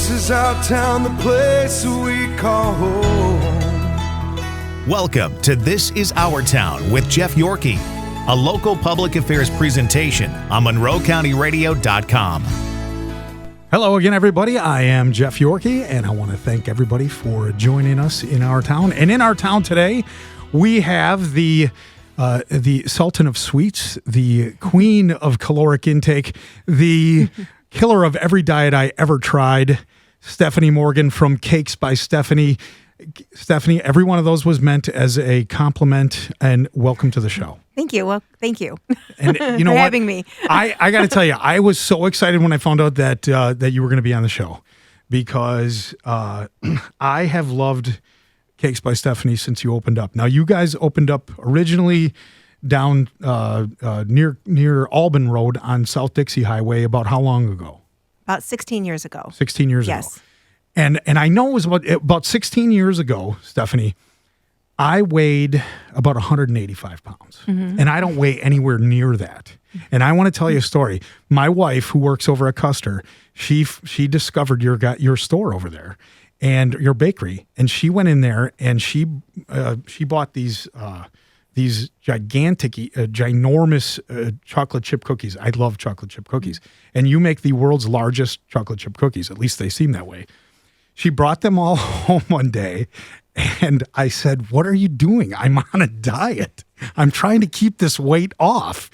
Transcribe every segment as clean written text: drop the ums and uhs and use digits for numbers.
This is our town, the place we call home. Welcome to This Is Our Town with Jeff Yorkie, a local public affairs presentation on MonroeCountyRadio.com. Hello again, everybody. I am Jeff Yorkie, and I want to thank everybody for joining us in our town. And in our town today, we have the Sultan of Sweets, the Queen of Caloric Intake, the killer of every diet I ever tried, Stephanie Morgan from Cakes by Stephanie. Stephanie, every one of those was meant as a compliment, and welcome to the show. Thank you. Well, thank you and you know for what? having me. I got to tell you, I was so excited when I found out that that you were going to be on the show, because I have loved Cakes by Stephanie since you opened up. Now, you guys opened up originally down near Albin Road on South Dixie Highway about how long ago? About 16 years ago. 16 years ago. Yes. And I know it was about 16 years ago, Stephanie, I weighed about 185 pounds. Mm-hmm. And I don't weigh anywhere near that. And I want to tell you a story. My wife, who works over at Custer, she discovered your store over there and your bakery. And she went in there and she bought these gigantic, ginormous chocolate chip cookies. I love chocolate chip cookies. And you make the world's largest chocolate chip cookies. At least they seem that way. She brought them all home one day, and I said, "What are you doing? I'm on a diet. I'm trying to keep this weight off."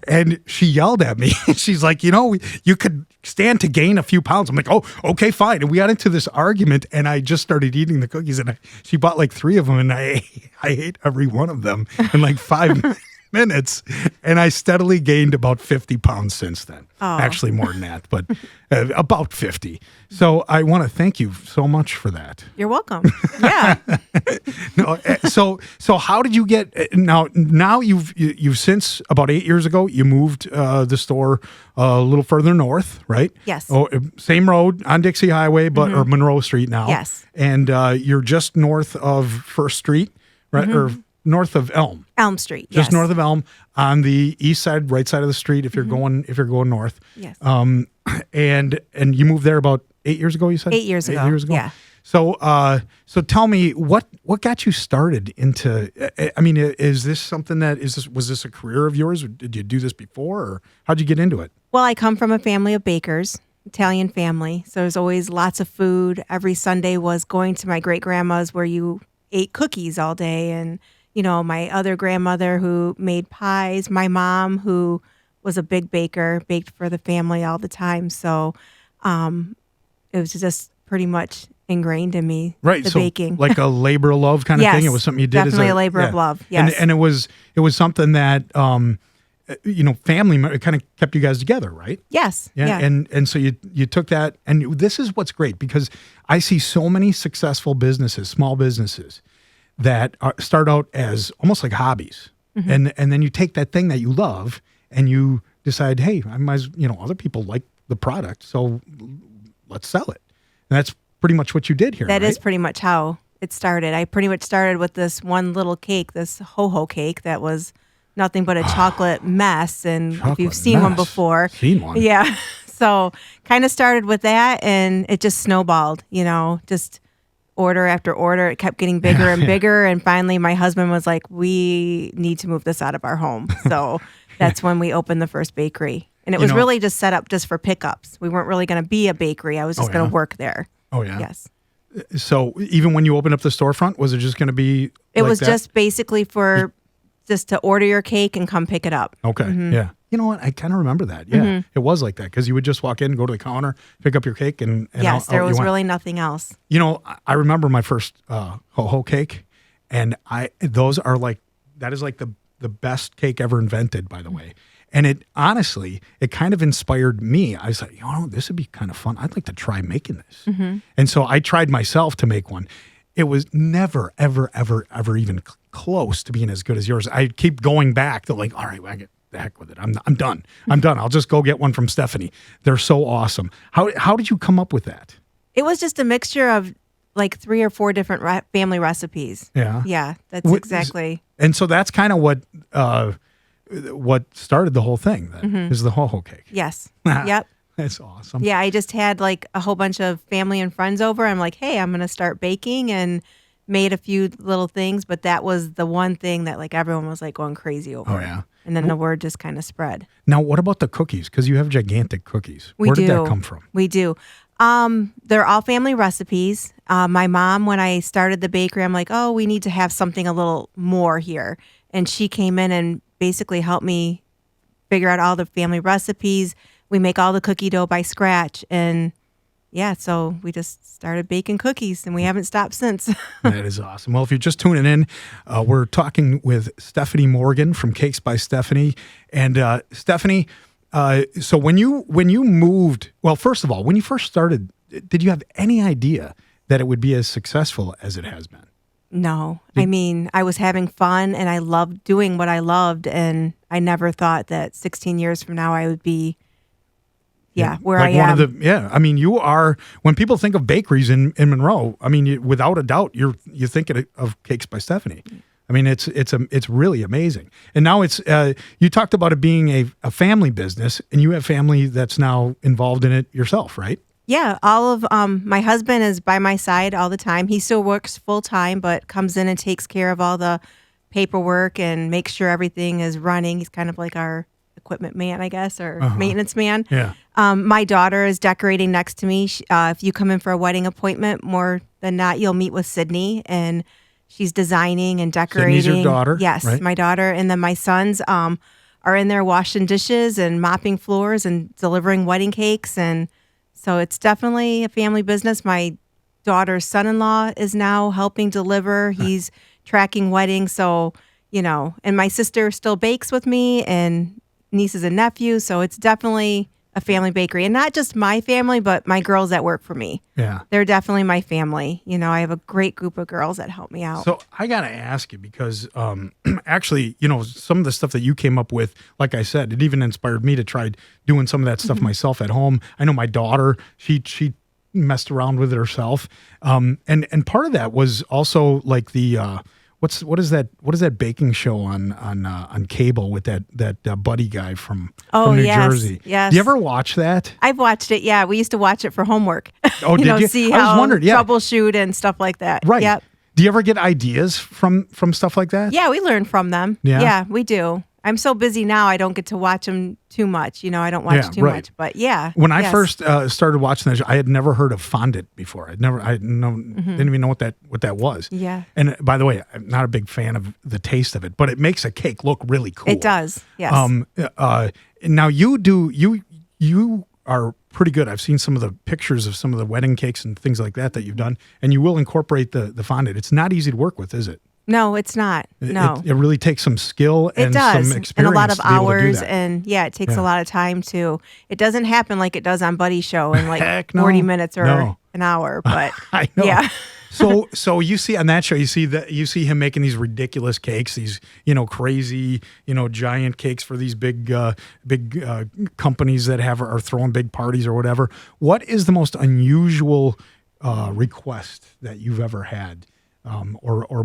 And she yelled at me. She's like, "You could stand to gain a few pounds." I'm like, "Oh, okay, fine." And we got into this argument, and I just started eating the cookies, and she bought like 3 of them, and I ate every one of them in like 5 minutes, and I steadily gained about 50 pounds since then. Oh. Actually, more than that, but about 50. So I want to thank you so much for that. You're welcome. Yeah. No, so how did you get now you've since about 8 years ago you moved the store a little further north, right? Yes. Oh, same road on Dixie Highway, but or Monroe Street now. Yes. And you're just north of First Street, right? Or north of Elm Street, just north of Elm on the east side, right side of the street. If you're going north, yes. And you moved there about 8 years ago. You said 8 years ago. 8 years ago. Yeah. So tell me what got you started into? I mean, is this something was this a career of yours? Or did you do this before, or how'd you get into it? Well, I come from a family of bakers, Italian family. So there's always lots of food. Every Sunday was going to my great grandma's where you ate cookies all day, and my other grandmother who made pies, my mom who was a big baker, baked for the family all the time. So it was just pretty much ingrained in me, right? The So baking. Like a labor of love kind of thing. It was something you did definitely a labor of love. Yes. And it was something that, family kind of kept you guys together, right? Yes. Yeah. And so you took that, and this is what's great, because I see so many successful businesses, small businesses, that start out as almost like hobbies. Mm-hmm. And then you take that thing that you love and you decide, hey, I might, other people like the product, so let's sell it. And that's pretty much what you did here. That right? is pretty much how it started. I pretty much started with this one little cake, this ho-ho cake that was nothing but a chocolate mess. And if you've seen one before. Seen one. Yeah. So kind of started with that, and it just snowballed, just order after order. It kept getting bigger and bigger. And finally, my husband was like, we need to move this out of our home. So that's when we opened the first bakery. And it was really just set up just for pickups. We weren't really going to be a bakery. I was just going to work there. Oh, yeah. Yes. So even when you opened up the storefront, was it just going to be It was just basically for just to order your cake and come pick it up. Okay. Mm-hmm. Yeah. You know what? I kind of remember that. Yeah. Mm-hmm. It was like that, because you would just walk in, go to the counter, pick up your cake, and yes, there was really nothing else. I remember my first ho-ho cake, and that is like the best cake ever invented, by the way. And it kind of inspired me. I was like, this would be kind of fun. I'd like to try making this. Mm-hmm. And so I tried myself to make one. It was never, ever, ever, ever even close to being as good as yours. I keep going back to like, all right, I get the heck with it. I'm done. I'm done. I'll just go get one from Stephanie. They're so awesome. How did you come up with that? It was just a mixture of like 3 or 4 different family recipes. Yeah. Yeah, that's exactly. And so that's kind of what started the whole thing then, is the ho-ho cake. Yes. Yep. That's awesome. Yeah, I just had like a whole bunch of family and friends over. I'm like, hey, I'm going to start baking, and made a few little things, but that was the one thing that like everyone was like going crazy over. Oh, yeah. And then the word just kind of spread. Now, what about the cookies? Because you have gigantic cookies. We Where do. did that come from? We do. They're all family recipes. My mom, when I started the bakery, I'm like, oh, we need to have something a little more here. And she came in and basically helped me figure out all the family recipes. We make all the cookie dough by scratch. And yeah, so we just started baking cookies, and we haven't stopped since. That is awesome. Well, if you're just tuning in, we're talking with Stephanie Morgan from Cakes by Stephanie. And Stephanie, so when you moved, well, first of all, when you first started, did you have any idea that it would be as successful as it has been? No. I mean, I was having fun, and I loved doing what I loved, and I never thought that 16 years from now I would be where like I am. one of the, I mean, you are, when people think of bakeries in Monroe, I mean, without a doubt, you think of Cakes by Stephanie. I mean, it's really amazing. And now it's, you talked about it being a family business, and you have family that's now involved in it yourself, right? Yeah, all of my husband is by my side all the time. He still works full time, but comes in and takes care of all the paperwork and makes sure everything is running. He's kind of like our equipment man, I guess, or maintenance man. Yeah. My daughter is decorating next to me. If you come in for a wedding appointment, more than not, you'll meet with Sydney, and she's designing and decorating. Sydney's your daughter? Yes, right? my daughter. And then my sons are in there washing dishes and mopping floors and delivering wedding cakes. And so it's definitely a family business. My daughter's son-in-law is now helping deliver. He's tracking weddings. So, and my sister still bakes with me, and nieces and nephews. So it's definitely a family bakery, and not just my family, but my girls that work for me. Yeah. They're definitely my family. I have a great group of girls that help me out. So I got to ask you because actually, some of the stuff that you came up with, like I said, it even inspired me to try doing some of that stuff myself at home. I know my daughter, she messed around with it herself. And part of that was also like the, what is that baking show on cable with that buddy guy from New Jersey? Yes. Do you ever watch that? I've watched it. Yeah, we used to watch it for homework. Oh, did you? See I was how wondering, yeah. troubleshoot and stuff like that. Right. Yep. Do you ever get ideas from stuff like that? Yeah, we learn from them. Yeah? Yeah, we do. I'm so busy now, I don't get to watch them too much. I don't watch too much. But yeah. When I first started watching that show, I had never heard of fondant before. Didn't even know what that was. Yeah. And by the way, I'm not a big fan of the taste of it, but it makes a cake look really cool. It does. Yes. Now you are pretty good. I've seen some of the pictures of some of the wedding cakes and things like that you've done, and you will incorporate the fondant. It's not easy to work with, is it? No, it's not. No. It really takes some skill and it does. some experience and a lot of to be able to do hours, that. and it takes a lot of time too. It doesn't happen like it does on Buddy's show in like Heck no. 40 minutes or No. an hour. But I know. yeah. So you see on that show, you see him making these ridiculous cakes, these crazy giant cakes for these big companies that are throwing big parties or whatever. What is the most unusual request that you've ever had, or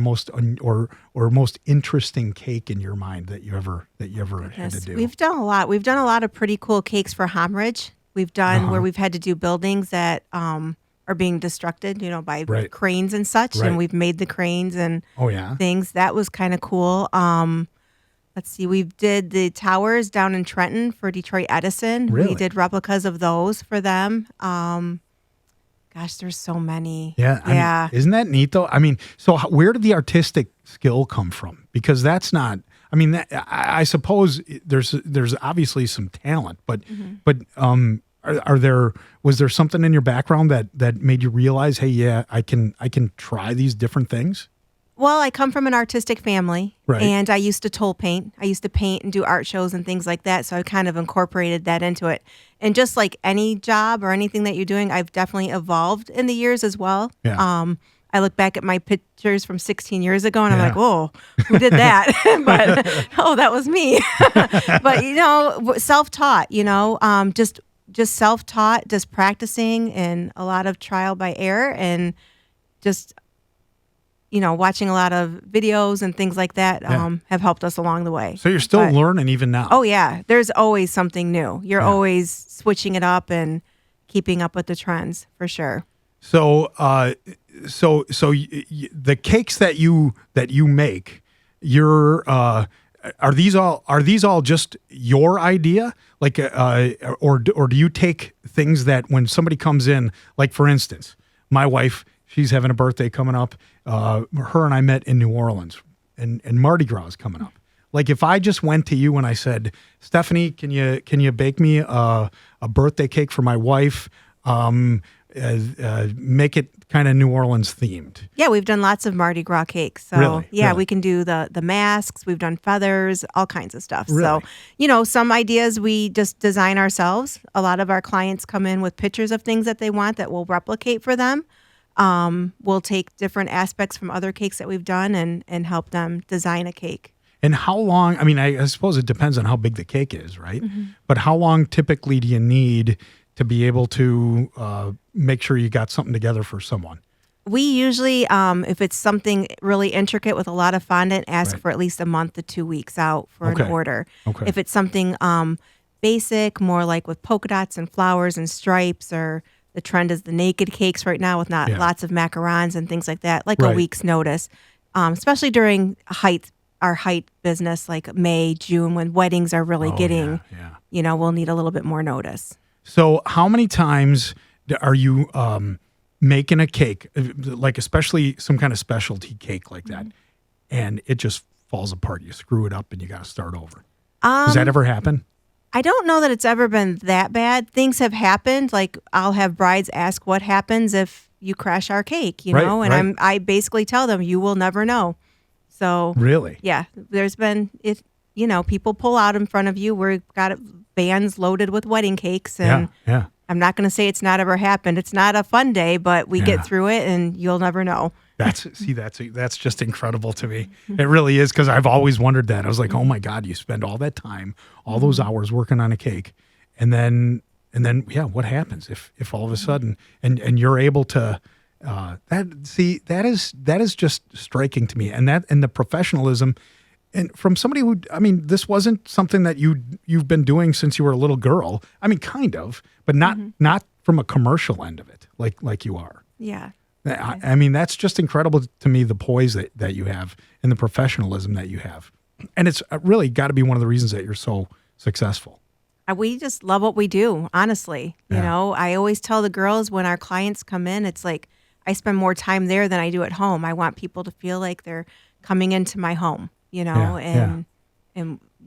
most interesting cake in your mind that you ever had to do? We've done a lot. We've done a lot of pretty cool cakes for Homridge. We've done where we've had to do buildings that are being destructed, by cranes and such. Right. And we've made the cranes and Oh, things. That was kind of cool. Let's see. We did the towers down in Trenton for Detroit Edison. Really? We did replicas of those for them. Gosh, there's so many. Yeah. Yeah. I mean, isn't that neat though? I mean, so where did the artistic skill come from? Because that's not, I mean, I suppose there's obviously some talent, but was there something in your background that made you realize, hey, yeah, I can try these different things? Well, I come from an artistic family, Right. and I used to toll paint. I used to paint and do art shows and things like that, so I kind of incorporated that into it. And just like any job or anything that you're doing, I've definitely evolved in the years as well. Yeah. I look back at my pictures from 16 years ago, and I'm Yeah. like, whoa, who did that? But, that was me. But, self-taught, just self-taught, just practicing, and a lot of trial by error, and just watching a lot of videos and things like that Yeah. have helped us along the way. So you're still But- learning even now. Oh yeah, there's always something new. You're Yeah. always switching it up and keeping up with the trends for sure. So, the cakes that you make, are these all just your idea? Like, or do you take things that when somebody comes in, like for instance, my wife, she's having a birthday coming up. Her and I met in New Orleans, and Mardi Gras is coming up. Like if I just went to you and I said, Stephanie, can you bake me a birthday cake for my wife? Make it kind of New Orleans themed. Yeah, we've done lots of Mardi Gras cakes. So Really? yeah, Really? we can do the masks. We've done feathers, all kinds of stuff. Really? So, some ideas we just design ourselves. A lot of our clients come in with pictures of things that they want that we'll replicate for them. We'll take different aspects from other cakes that we've done and help them design a cake. And how long, I mean, I suppose it depends on how big the cake is, right? Mm-hmm. But how long typically do you need to be able to make sure you got something together for someone? We usually, if it's something really intricate with a lot of fondant, ask Right. for at least a month to 2 weeks out for Okay. an order. Okay. If it's something basic, more like with polka dots and flowers and stripes, or the trend is the naked cakes right now with Yeah. lots of macarons and things like that, like Right. a week's notice, especially during our height business, like May, June, when weddings are really Oh, getting, yeah. we'll need a little bit more notice. So how many times are you making a cake, like especially some kind of specialty cake like that, and it just falls apart? You screw it up and you got to start over. Does that ever happen? I don't know that it's ever been that bad. Things have happened. Like I'll have brides ask what happens if you crash our cake, Right, and right. I basically tell them you will never know. So Really? yeah, there's been people pull out in front of you. We've got vans loaded with wedding cakes, and Yeah. I'm not going to say it's not ever happened. It's not a fun day, but we Yeah. get through it, and you'll never know. That's just incredible to me. It really is, because I've always wondered that. I was like, oh my God, you spend all that time, all those hours working on a cake, and then what happens if all of a sudden and you're able to that is just striking to me, and the professionalism. And from somebody who, I mean, this wasn't something that you've been doing since you were a little girl. I mean, kind of, but not from a commercial end of it, like you are. Yeah. I mean, that's just incredible to me, the poise that you have and the professionalism that you have. And it's really got to be one of the reasons that you're so successful. We just love what we do, honestly. Yeah. I always tell the girls when our clients come in, it's like I spend more time there than I do at home. I want people to feel like they're coming into my home, and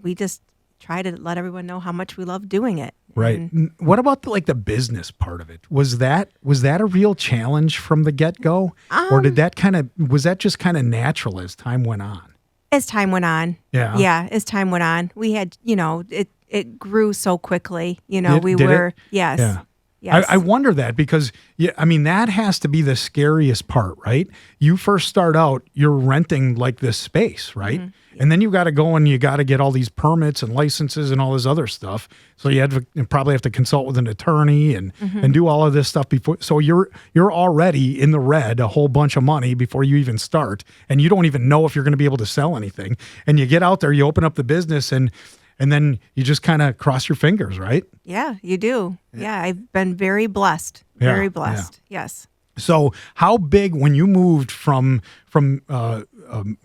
we just try to let everyone know how much we love doing it. Right. And What about the business part of it? Was that a real challenge from the get-go? Or was that just kind of natural as time went on? as time went on, as time went on, we had, it grew so quickly. Did it? Yes. Yeah. Yes. I wonder that, because that has to be the scariest part, right? You first start out, you're renting like this space, right? Mm-hmm. And then you got to go and you got to get all these permits and licenses and all this other stuff. So you probably have to consult with an attorney and do all of this stuff before. So you're already in the red a whole bunch of money before you even start, and you don't even know if you're going to be able to sell anything. And you get out there, you open up the business, and then you just kind of cross your fingers, right? Yeah, you do. Yeah, I've been very blessed. Yeah, Very blessed. Yes. So how big, when you moved from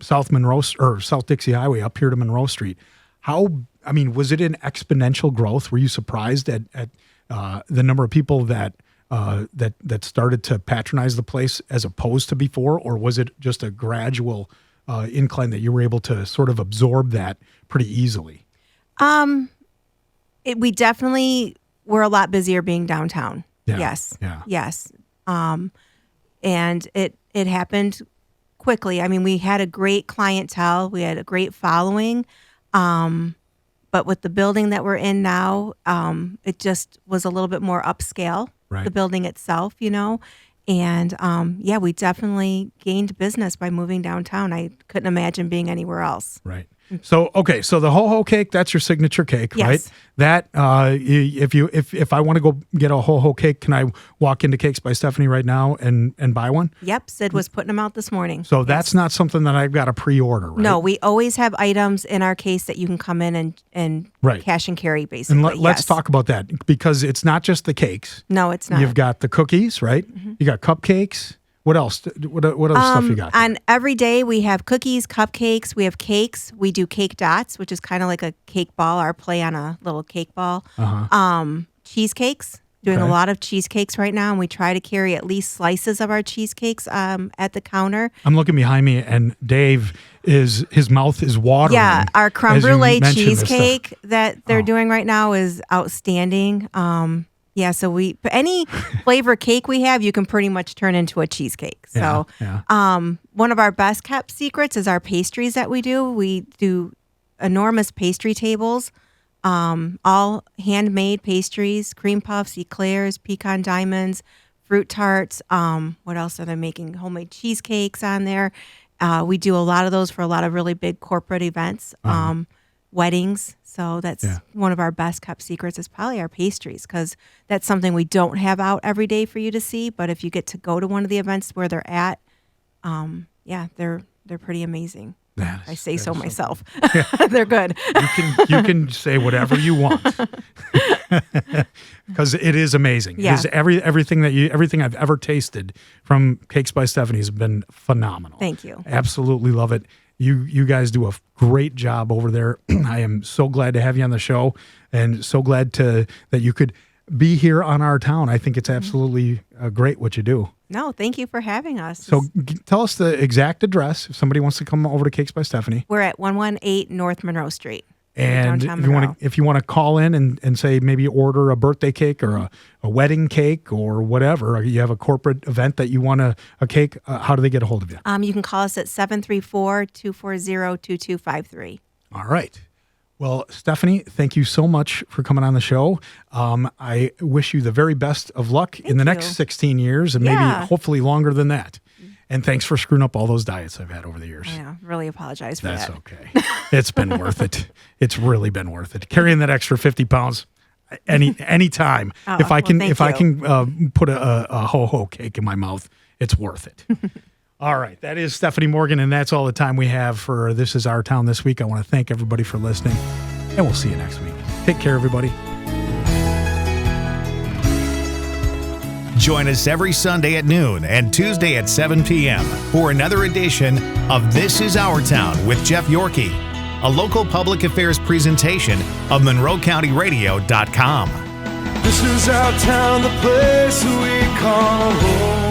South Monroe or South Dixie Highway up here to Monroe Street, was it an exponential growth? Were you surprised at the number of people that started to patronize the place as opposed to before, or was it just a gradual incline that you were able to sort of absorb that pretty easily? We definitely were a lot busier being downtown. Yeah, Yes. yeah. Yes. And it happened quickly. I mean, we had a great clientele. We had a great following. But with the building that we're in now, it just was a little bit more upscale, Right. the building itself, And we definitely gained business by moving downtown. I couldn't imagine being anywhere else. Right. So, okay. So the ho-ho cake, that's your signature cake, Yes. right? That, if I want to go get a ho-ho cake, can I walk into Cakes by Stephanie right now and buy one? Yep, Sid was putting them out this morning. So that's not something that I've got to pre-order, right? No, we always have items in our case that you can come in and Right. cash and carry, basically. And let's yes. talk about that, because it's not just the cakes. No, it's not. You've got the cookies, right? You got cupcakes. What else? What other stuff you got? On every day, we have cookies, cupcakes, we have cakes. We do cake dots, which is kind of like a cake ball, our play on a little cake ball. Cheesecakes, doing Okay. a lot of cheesecakes right now, and we try to carry at least slices of our cheesecakes at the counter. I'm looking behind me, and Dave his mouth is watering. Yeah, our creme as you brulee mention this stuff. cheesecake that they're doing right now is outstanding. Yeah, so any flavor cake we have, you can pretty much turn into a cheesecake. So, Yeah. one of our best kept secrets is our pastries that we do. We do enormous pastry tables, all handmade pastries, cream puffs, eclairs, pecan diamonds, fruit tarts. What else are they making? Homemade cheesecakes on there. We do a lot of those for a lot of really big corporate events, weddings. So that's one of our best kept secrets is probably our pastries, because that's something we don't have out every day for you to see. But if you get to go to one of the events where they're at, they're pretty amazing. I say so myself. They're good. You can say whatever you want, because it is amazing. Yeah. It is everything I've ever tasted from Cakes by Stephanie has been phenomenal. Thank you. Absolutely love it. You guys do a great job over there. I am so glad to have you on the show, and so glad that you could be here on our town. I think it's absolutely great what you do. No, thank you for having us. So tell us the exact address if somebody wants to come over to Cakes by Stephanie. We're at 118 North Monroe Street. And downtown if you want to call in and say maybe order a birthday cake or a wedding cake or whatever, or you have a corporate event that you want a cake, how do they get a hold of you? You can call us at 734-240-2253. All right. Well, Stephanie, thank you so much for coming on the show. I wish you the very best of luck in the next 16 years and maybe hopefully longer than that. And thanks for screwing up all those diets I've had over the years. Yeah, really apologize for That's that. okay. It's been worth it. It's really been worth it. Carrying that extra 50 pounds any time. If I can put a ho-ho cake in my mouth, it's worth it. All right. That is Stephanie Morgan, and that's all the time we have for This Is Our Town this week. I want to thank everybody for listening, and we'll see you next week. Take care, everybody. Join us every Sunday at noon and Tuesday at 7 p.m. for another edition of This Is Our Town with Jeff Yorkie, a local public affairs presentation of MonroeCountyRadio.com. This is our town, the place we call home.